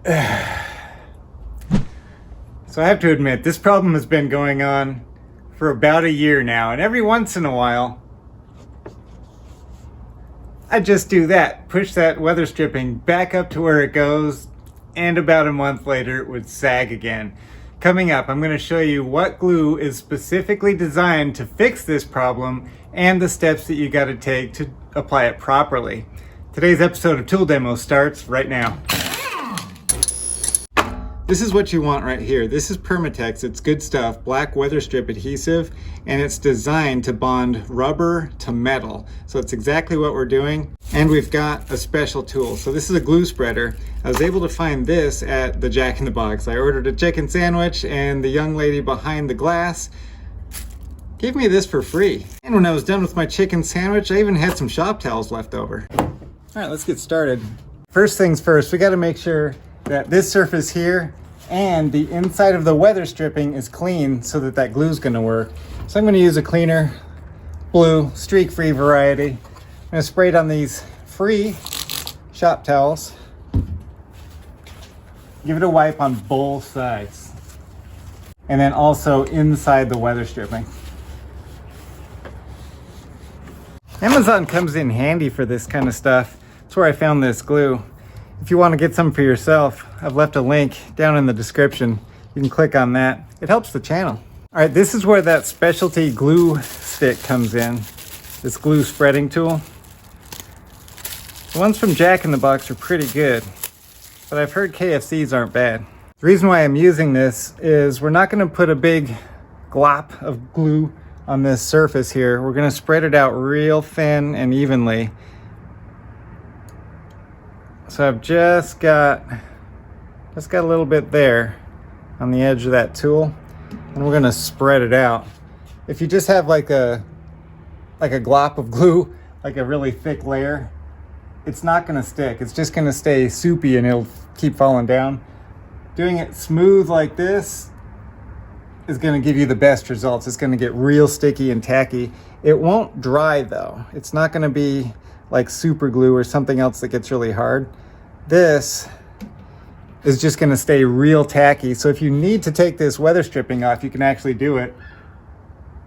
So I have to admit, this problem has been going on for about a year now, and every once in a while, I just do that, push that weather stripping back up to where it goes, and about a month later it would sag again. Coming up, I'm going to show you what glue is specifically designed to fix this problem and the steps that you got to take to apply it properly. Today's episode of Tool Demo starts right now. This is what you want right here. This is Permatex, it's good stuff, black Weatherstrip adhesive, and it's designed to bond rubber to metal. So it's exactly what we're doing. And we've got a special tool. So this is a glue spreader. I was able to find this at the Jack in the Box. I ordered a chicken sandwich and the young lady behind the glass gave me this for free. And when I was done with my chicken sandwich, I even had some shop towels left over. All right, let's get started. First things first, we gotta make sure that this surface here and the inside of the weather stripping is clean so that that glue is going to work. So I'm going to use a cleaner, blue, streak-free variety. I'm going to spray it on these free shop towels. Give it a wipe on both sides. And then also inside the weather stripping. Amazon comes in handy for this kind of stuff. That's where I found this glue. If you want to get some for yourself, I've left a link down in the description. You can click on that. It helps the channel. All right, this is where that specialty glue stick comes in. This glue spreading tool. The ones from Jack in the Box are pretty good, but I've heard KFC's aren't bad. The reason why I'm using this is we're not going to put a big glop of glue on this surface here. We're going to spread it out real thin and evenly. So I've just got a little bit there on the edge of that tool, and we're gonna spread it out. If you just have like a glop of glue, like a really thick layer, it's not gonna stick. It's just gonna stay soupy and it'll keep falling down. Doing it smooth like this is gonna give you the best results. It's gonna get real sticky and tacky. It won't dry though. It's not gonna be like super glue or something else that gets really hard. This is just going to stay real tacky. So if you need to take this weather stripping off, you can actually do it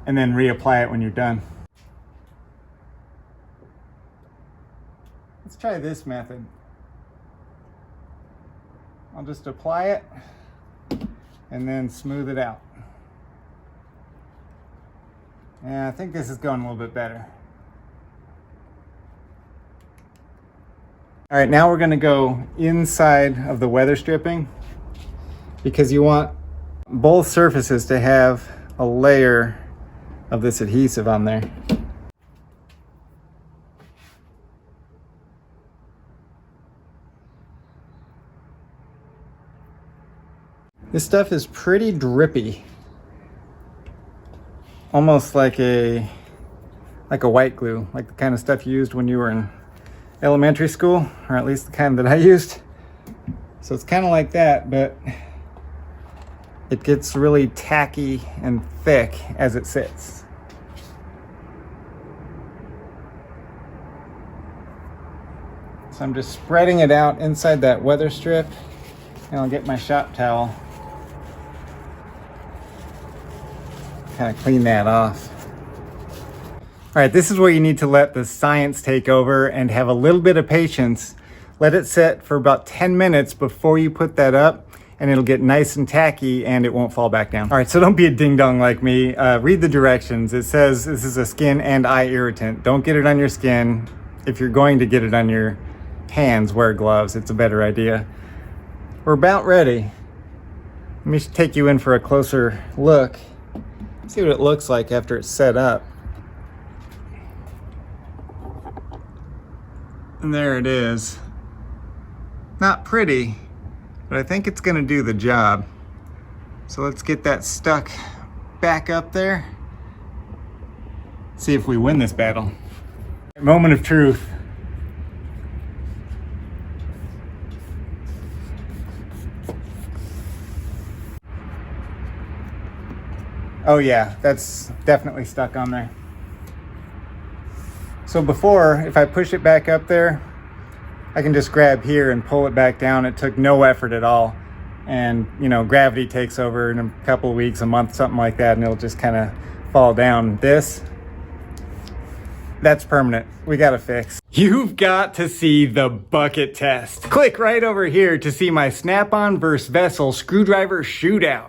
and then reapply it when you're done. Let's try this method. I'll just apply it and then smooth it out. And I think this is going a little bit better. All right, now we're going to go inside of the weather stripping because you want both surfaces to have a layer of this adhesive on there. This stuff is pretty drippy, almost like a white glue, like the kind of stuff you used when you were in elementary school, or at least the kind that I used. So it's kind of like that, but it gets really tacky and thick as it sits. So I'm just spreading it out inside that weather strip, and I'll get my shop towel, kind of clean that off. All right, this is where you need to let the science take over and have a little bit of patience. Let it set for about 10 minutes before you put that up, and it'll get nice and tacky and it won't fall back down. All right, so don't be a ding dong like me. Read the directions. It says this is a skin and eye irritant. Don't get it on your skin. If you're going to get it on your hands, wear gloves. It's a better idea. We're about ready. Let me take you in for a closer look. See what it looks like after it's set up. And there it is. Not pretty, but I think it's gonna do the job. So let's get that stuck back up there. See if we win this battle. Moment of truth. Oh yeah, that's definitely stuck on there. So before, if I push it back up there, I can just grab here and pull it back down. It took no effort at all. And, you know, gravity takes over in a couple of weeks, a month, something like that, and it'll just kind of fall down. That's permanent. We got to fix. You've got to see the bucket test. Click right over here to see my Snap-on versus Vessel screwdriver shootout.